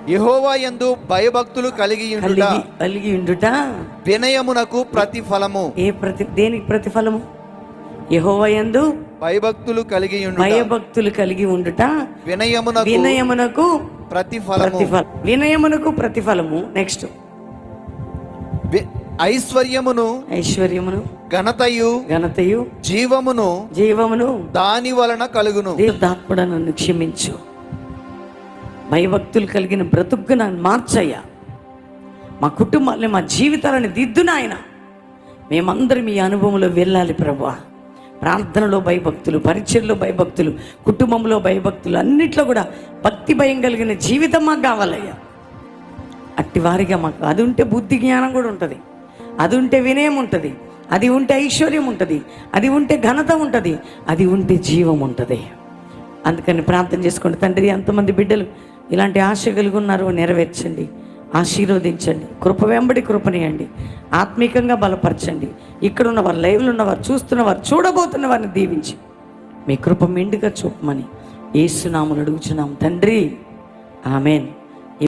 యెహోవా యందు భయభక్తులు కలిగి ఉండుట వినయమునకు ప్రతిఫలము. దేనికి ప్రతిఫలము? యెహోవా యందు భయభక్తులు కలిగి ఉండుట వినయమునకు ప్రతిఫలము. వినయమునకు ప్రతిఫలము. నెక్స్ట్, ఐశ్వర్యమును ఘనతయు జీవమును దాని వలన కలుగును. దేవుడా నన్ను క్షమించు, భయభక్తులు కలిగిన బ్రతుకు నన్ను మార్చయ్యా, మా కుటుంబాన్ని మా జీవితాలను దిద్దున ఆయన. మేమందరం ఈ అనుభవంలో వెళ్ళాలి ప్రభువా. ప్రార్థనలో భయభక్తులు, పరిచర్లో భయభక్తులు, కుటుంబంలో భయభక్తులు, అన్నిట్లో కూడా భక్తి భయం కలిగిన జీవితం మాకు కావాలయ్యా. అట్టి వారిగా మాకు అది ఉంటే బుద్ధి జ్ఞానం కూడా ఉంటుంది, అది ఉంటే వినయం ఉంటుంది, అది ఉంటే ఐశ్వర్యం ఉంటుంది, అది ఉంటే ఘనత ఉంటుంది, అది ఉంటే జీవం ఉంటుంది. అందుకని ప్రార్థన చేసుకోండి. తండ్రి, ఎంతమంది బిడ్డలు ఇలాంటి ఆశ కలిగి ఉన్నారో నెరవేర్చండి, ఆశీర్వదించండి, కృప వెంబడి కృపనియండి, ఆత్మీకంగా బలపరచండి. ఇక్కడ ఉన్నవారు, లైవ్లో ఉన్నవారు, చూస్తున్నవారు, చూడబోతున్న వారిని దీవించి మీ కృప మెండుగా చూపమని యేసు నామములో అడుగుచున్నాం తండ్రి, ఆమేన్.